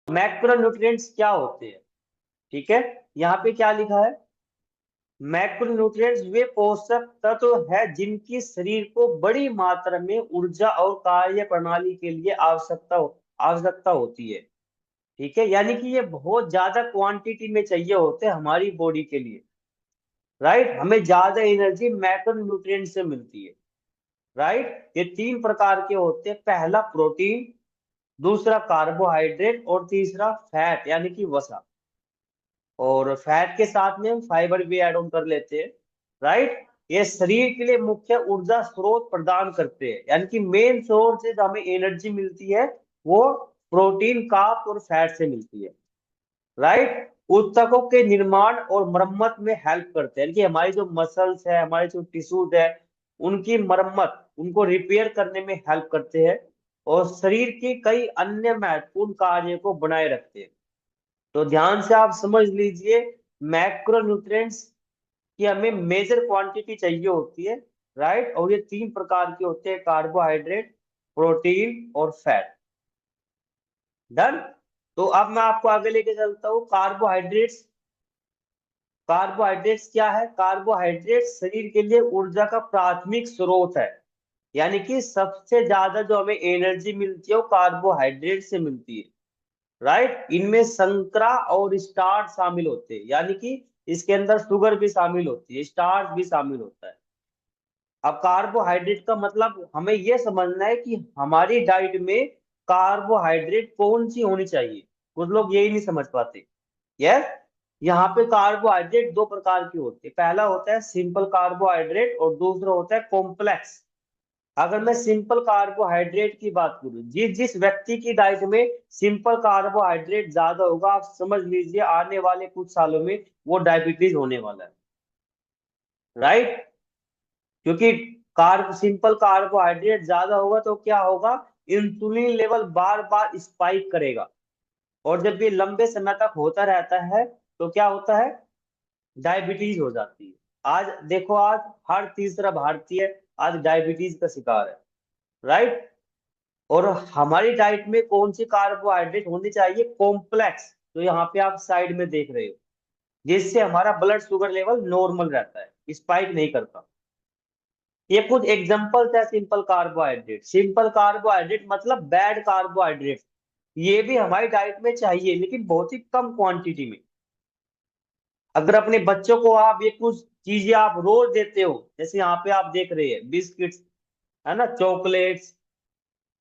Macronutrients क्या होते हैं? ठीक है, यहाँ पे क्या लिखा है? मैक्रोन्यूट्रिएंट्स वे पोषक तत्व है जिनकी शरीर को बड़ी मात्रा में ऊर्जा और कार्य प्रणाली के लिए आवश्यकता होती है। ठीक है, यानी कि ये बहुत ज्यादा क्वांटिटी में चाहिए होते हैं हमारी बॉडी के लिए। राइट, हमें ज्यादा एनर्जी मैक्रोन्यूट्रिएंट से मिलती है। राइट, ये तीन प्रकार के होते हैं। पहला प्रोटीन, दूसरा कार्बोहाइड्रेट और तीसरा फैट यानी कि वसा। और फैट के साथ में हम फाइबर भी ऐड ऑन कर लेते हैं। राइट, ये शरीर के लिए मुख्य ऊर्जा स्रोत प्रदान करते हैं, यानी कि मेन सोर्स से हमें एनर्जी मिलती है वो प्रोटीन, कार्ब और फैट से मिलती है। राइट, ऊतकों के निर्माण और मरम्मत में हेल्प करते हैं, यानी कि हमारी जो मसल्स है, हमारे जो टिश्यूज है, उनकी मरम्मत, उनको रिपेयर करने में हेल्प करते हैं। और शरीर के कई अन्य महत्वपूर्ण कार्य को बनाए रखते हैं। तो ध्यान से आप समझ लीजिए, मैक्रोन्यूट्रिएंट्स की हमें मेजर क्वांटिटी चाहिए होती है। राइट, और ये तीन प्रकार के होते हैं, कार्बोहाइड्रेट, प्रोटीन और फैट। डन। तो अब मैं आपको आगे लेके चलता हूँ। कार्बोहाइड्रेट्स, कार्बोहाइड्रेट्स क्या है? कार्बोहाइड्रेट शरीर के लिए ऊर्जा का प्राथमिक स्रोत है, यानी कि सबसे ज्यादा जो हमें एनर्जी मिलती है वो कार्बोहाइड्रेट से मिलती है। राइट, इनमें संकरा और स्टार्च शामिल होते हैं, यानी कि इसके अंदर शुगर भी शामिल होती है, स्टार्च भी शामिल होता है। अब कार्बोहाइड्रेट का मतलब हमें यह समझना है कि हमारी डाइट में कार्बोहाइड्रेट कौन सी होनी चाहिए। कुछ लोग यही नहीं समझ पाते। यस, यहाँ पे कार्बोहाइड्रेट दो प्रकार के होते हैं। पहला होता है सिंपल कार्बोहाइड्रेट और दूसरा होता है कॉम्प्लेक्स। अगर मैं सिंपल कार्बोहाइड्रेट की बात करूं, जिस जिस व्यक्ति की डाइट में सिंपल कार्बोहाइड्रेट ज्यादा होगा, आप समझ लीजिए आने वाले कुछ सालों में वो डायबिटीज होने वाला है। राइट, क्योंकि सिंपल कार्बोहाइड्रेट ज्यादा होगा तो क्या होगा? इंसुलिन लेवल बार बार स्पाइक करेगा। और जब ये लंबे समय तक होता रहता है तो क्या होता है? डायबिटीज हो जाती है। आज देखो, आज हर तीसरा भारतीय आज डायबिटीज का शिकार है। राइट, और हमारी डाइट में कौन सी कार्बोहाइड्रेट होनी चाहिए? कॉम्प्लेक्स, जो यहाँ पे आप साइड में देख रहे हो, जिससे हमारा ब्लड शुगर लेवल नॉर्मल रहता है, स्पाइक नहीं करता। ये कुछ एग्जांपल्स है सिंपल कार्बोहाइड्रेट। सिंपल कार्बोहाइड्रेट मतलब बैड कार्बोहाइड्रेट। ये भी हमारी डाइट में चाहिए, लेकिन बहुत ही कम क्वांटिटी में। अगर अपने बच्चों को आप ये कुछ चीजें आप रोज देते हो, जैसे यहाँ पे आप देख रहे हैं बिस्किट्स, है ना, चॉकलेट्स,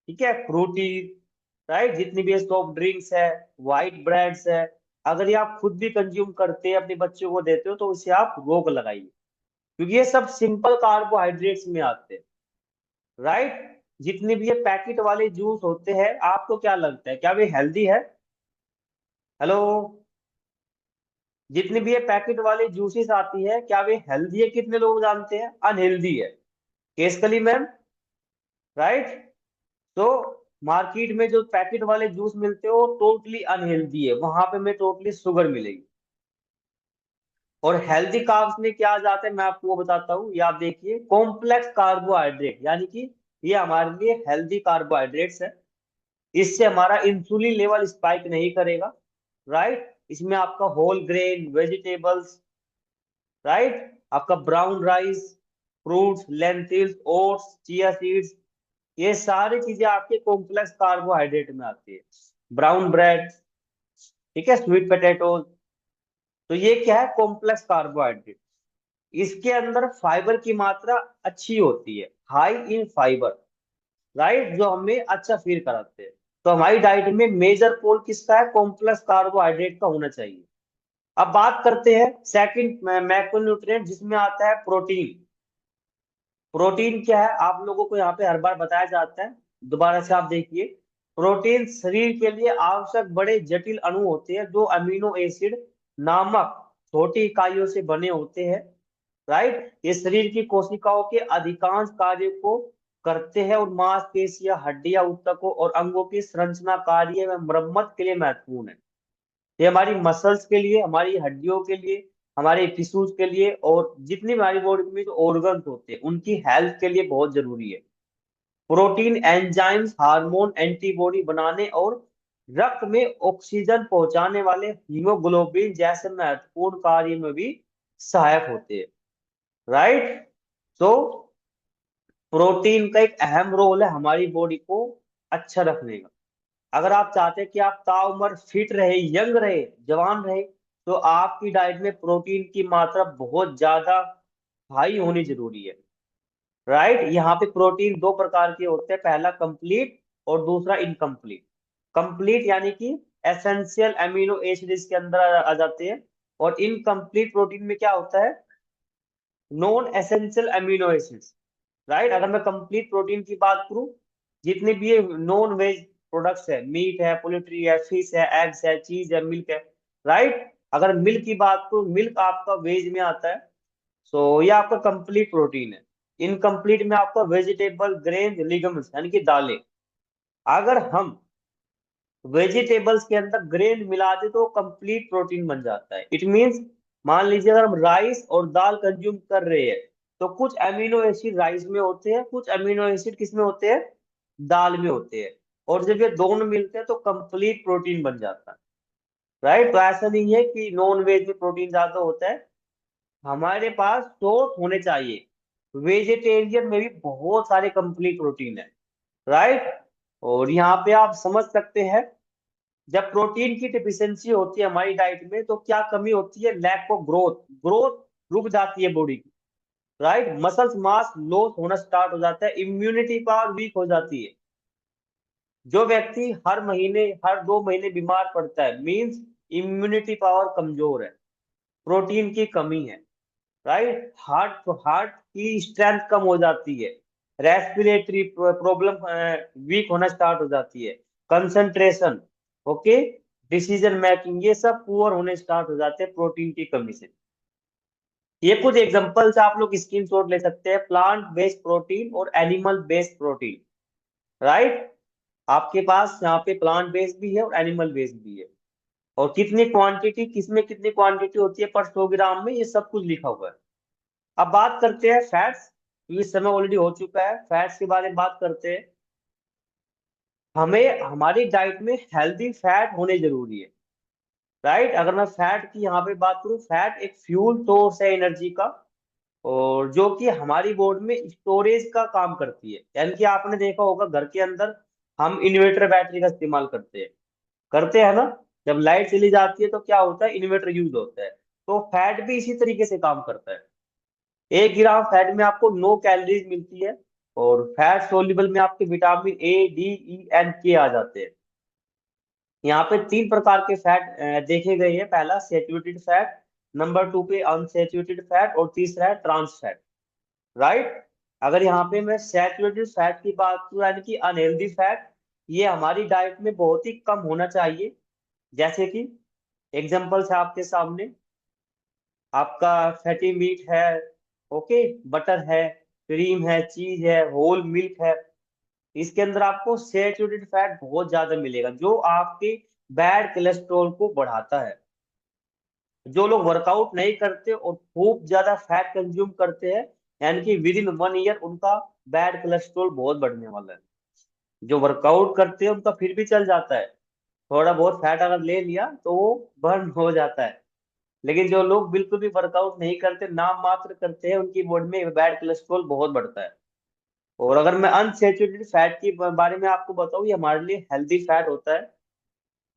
ठीक है, फ्रूटी, राइट, जितनी भी सॉफ्ट ड्रिंक्स है, व्हाइट ब्रेड्स है, अगर ये आप खुद भी कंज्यूम करते हैं, अपने बच्चों को देते हो, तो उसे आप रोक लगाइए, क्योंकि ये सब सिंपल कार्बोहाइड्रेट्स में आते हैं। राइट, जितने भी ये पैकेट वाले जूस होते हैं, आपको क्या लगता है, क्या वे हेल्दी है? हेलो, जितनी भी ये पैकेट वाले जूसेस आती है, क्या वे हेल्दी है? कितने लोग जानते हैं अनहेल्दी है? केसकली मैम। राइट, तो मार्केट में जो पैकेट वाले जूस मिलते हो टोटली अनहेल्दी है, वहां पे में टोटली शुगर मिलेगी। और हेल्दी कार्ब्स में क्या आ जाता है, मैं आपको वो बताता हूँ। ये आप देखिए, कॉम्प्लेक्स कार्बोहाइड्रेट, यानी कि ये हमारे लिए हेल्दी कार्बोहाइड्रेट्स है। इससे हमारा इंसुलिन लेवल स्पाइक नहीं करेगा। राइट, इसमें आपका होल ग्रेन वेजिटेबल्स, राइट, आपका brown rice, fruits, lentils, oats, chia seeds, ये सारी चीजें आपके कॉम्प्लेक्स कार्बोहाइड्रेट में आती है। ब्राउन ब्रेड, ठीक है, स्वीट पोटैटोज, तो ये क्या है? Complex carbohydrate. इसके अंदर फाइबर की मात्रा अच्छी होती है, हाई इन फाइबर। राइट, जो हमें अच्छा फील कराते हैं। तो हमारी डाइट में मेजर पोल किसका है? कॉम्प्लेक्स कार्बोहाइड्रेट का होना चाहिए। अब बात करते हैं सेकंड मैक्रोन्यूट्रिएंट, जिसमें आता है प्रोटीन। प्रोटीन क्या है, आप लोगों को यहाँ पे हर बार बताया जाता है, दोबारा से आप देखिए। प्रोटीन शरीर के लिए आवश्यक बड़े जटिल अणु होते हैं, जो अमीनो एसिड नामक छोटी इकाइयों से बने होते हैं। राइट, ये शरीर की कोशिकाओं के अधिकांश कार्य को करते हैं, और मांसपेशियां, हड्डियां, ऊतकों और अंगों की संरचना, कार्य में मरम्मत के लिए महत्वपूर्ण है। ये हमारी मसल्स के लिए, हमारी हड्डियों के लिए, हमारे टिश्यूज के लिए, और जितनी भी हमारी बॉडी में जो ऑर्गन्स होते हैं उनकी हेल्थ के लिए बहुत जरूरी है। प्रोटीन एंजाइम्स, हार्मोन, एंटीबॉडी बनाने और रक्त में ऑक्सीजन पहुंचाने वाले हीमोग्लोबिन जैसे महत्वपूर्ण कार्य में भी सहायक होते हैं। राइट। तो प्रोटीन का एक अहम रोल है हमारी बॉडी को अच्छा रखने का। अगर आप चाहते हैं कि आप ताउम्र फिट रहे, यंग रहे, जवान रहे, तो आपकी डाइट में प्रोटीन की मात्रा बहुत ज्यादा हाई होनी जरूरी है। राइट। यहाँ पे प्रोटीन दो प्रकार के होते हैं, पहला कंप्लीट और दूसरा इनकम्प्लीट। कंप्लीट यानी कि एसेंशियल अमीनो एसिड इसके अंदर आ जाते हैं, और इनकम्प्लीट प्रोटीन में क्या होता है, non essential amino acids. Right. अगर मैं कंप्लीट प्रोटीन की बात करूं, जितने भी ये नॉन वेज प्रोडक्ट्स है, मीट है, पोल्ट्री है, फिश है, एग्स है, चीज है, मिल्क है। राइट। अगर मिल्क की बात करूं, मिल्क आपका वेज में आता है, सो ये आपका कंप्लीट प्रोटीन है। इनकम्प्लीट में आपका वेजिटेबल, ग्रेन, लिगम्स यानी कि दालें। अगर हम वेजिटेबल्स के अंदर ग्रेन मिला दे तो कंप्लीट प्रोटीन बन जाता है। इट मींस, मान लीजिए अगर हम राइस और दाल कंज्यूम कर रहे हैं, तो कुछ अमीनो एसिड राइस में होते हैं, कुछ अमीनो एसिड किस में होते हैं, दाल में होते हैं, और जब ये दोनों मिलते हैं तो कंप्लीट प्रोटीन बन जाता है। राइट। तो ऐसा नहीं है कि नॉन वेज में प्रोटीन ज्यादा होता है, हमारे पास सोर्स होने चाहिए। वेजिटेरियन में भी बहुत सारे कंप्लीट प्रोटीन है। राइट। और यहाँ पे आप समझ सकते हैं, जब प्रोटीन की डिफिशियंसी होती है हमारी डाइट में तो क्या कमी होती है, लैक ऑफ ग्रोथ। ग्रोथ रुक जाती है बॉडी की। राइट। मसल्स मास लॉस होना स्टार्ट हो जाता है, इम्यूनिटी पावर वीक हो जाती है। जो व्यक्ति हर महीने, हर 2 महीने बीमार पड़ता है, मींस इम्यूनिटी पावर कमजोर है, प्रोटीन की कमी है। राइट। हार्ट की स्ट्रेंथ कम हो जाती है, रेस्पिरेटरी प्रॉब्लम वीक होना स्टार्ट हो जाती है, कंसंट्रेशन, ओके, डिसीजन मेकिंग, ये सब पुअर होने स्टार्ट हो जाते हैं प्रोटीन की कमी से। ये कुछ एग्जांपल्स आप लोग स्क्रीन शॉट ले सकते हैं, प्लांट बेस्ड प्रोटीन और एनिमल बेस्ड प्रोटीन। राइट। आपके पास यहाँ पे प्लांट बेस्ड भी है और एनिमल बेस्ड भी है, और कितनी क्वांटिटी, किसमें कितनी क्वांटिटी होती है पर 100 ग्राम में, ये सब कुछ लिखा हुआ है। अब बात करते हैं फैट्स, क्योंकि समय ऑलरेडी हो चुका है, फैट्स के बारे में बात करते हैं। हमें हमारी डाइट में हेल्दी फैट होने जरूरी है। राइट। अगर मैं फैट की यहाँ पे बात करूँ, फैट एक फ्यूल सोर्स है एनर्जी का, और जो कि हमारी बॉडी में स्टोरेज का काम करती है। यानी कि आपने देखा होगा घर के अंदर हम इन्वर्टर बैटरी का इस्तेमाल करते हैं ना। जब लाइट चली जाती है तो क्या होता है, इन्वर्टर यूज होता है। तो फैट भी इसी तरीके से काम करता है। 1 ग्राम फैट में आपको 9 कैलोरीज मिलती है, और फैट सोल्यूबल में आपके vitamin A, D, E, N, K आ जाते हैं। यहाँ पे 3 प्रकार के फैट देखे गए हैं, पहला सेचुरेटेड फैट, नंबर 2 पे अनसेचुरेटेड फैट, और तीसरा है ट्रांस फैट। राइट। अगर यहाँ पे मैं सैचुरेटेड फैट की बात करूँ, यानी कि अनहेल्दी फैट, ये हमारी डाइट में बहुत ही कम होना चाहिए। जैसे कि एग्जांपल्स है आपके सामने, आपका फैटी मीट है, ओके, बटर है, क्रीम है, चीज है, होल मिल्क है। इसके अंदर आपको सैचुरेटेड फैट बहुत ज्यादा मिलेगा, जो आपके बैड कोलेस्ट्रॉल को बढ़ाता है। जो लोग वर्कआउट नहीं करते और खूब ज्यादा फैट कंज्यूम करते हैं, यानी कि विद इन 1 ईयर उनका बैड कोलेस्ट्रॉल बहुत बढ़ने वाला है। जो वर्कआउट करते हैं उनका फिर भी चल जाता है, थोड़ा बहुत फैट अगर ले लिया तो वो बर्न हो जाता है। लेकिन जो लोग बिल्कुल भी वर्कआउट नहीं करते, नाम मात्र करते हैं, उनकी बॉडी में बैड कोलेस्ट्रॉल बहुत बढ़ता है। और अगर मैं अनसेचुरेटेड फैट के बारे में आपको बताऊं, ये हमारे लिए हेल्दी फैट होता है।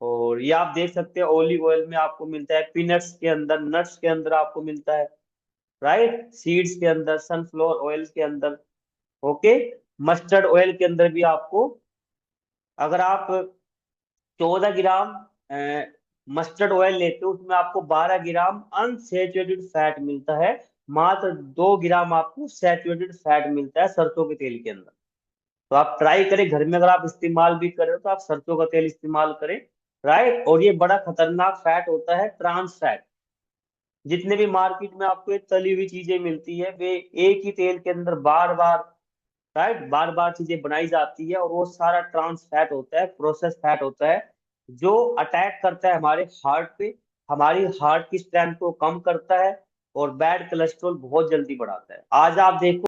और ये आप देख सकते हैं, ऑलिव ऑयल में आपको मिलता है, पीनट्स के अंदर, नट्स के अंदर आपको मिलता है। राइट। सीड्स के अंदर, सनफ्लावर ऑयल के अंदर, ओके, मस्टर्ड ऑयल के अंदर भी आपको, अगर आप 14 ग्राम मस्टर्ड ऑयल लेते हो, उसमें आपको 12 ग्राम अनसेचुरेटेड फैट मिलता है, मात्र 2 ग्राम आपको सैचुरेटेड फैट मिलता है सरसों के तेल के अंदर। तो आप ट्राई करें घर में, अगर आप इस्तेमाल भी कर रहे हो तो आप सरसों का तेल इस्तेमाल करें। राइट। और ये बड़ा खतरनाक फैट होता है, ट्रांस फैट। जितने भी मार्केट में आपको ये तली हुई चीजें मिलती है, वे एक ही तेल के अंदर बार बार, राइट, बार बार चीजें बनाई जाती है, और वो सारा ट्रांस फैट होता है, प्रोसेस फैट होता है, जो अटैक करता है हमारे हार्ट पे, हमारी हार्ट की स्ट्रेंथ को कम करता है, और बैड कोलेस्ट्रॉल बहुत जल्दी बढ़ाता है। आज आप देखो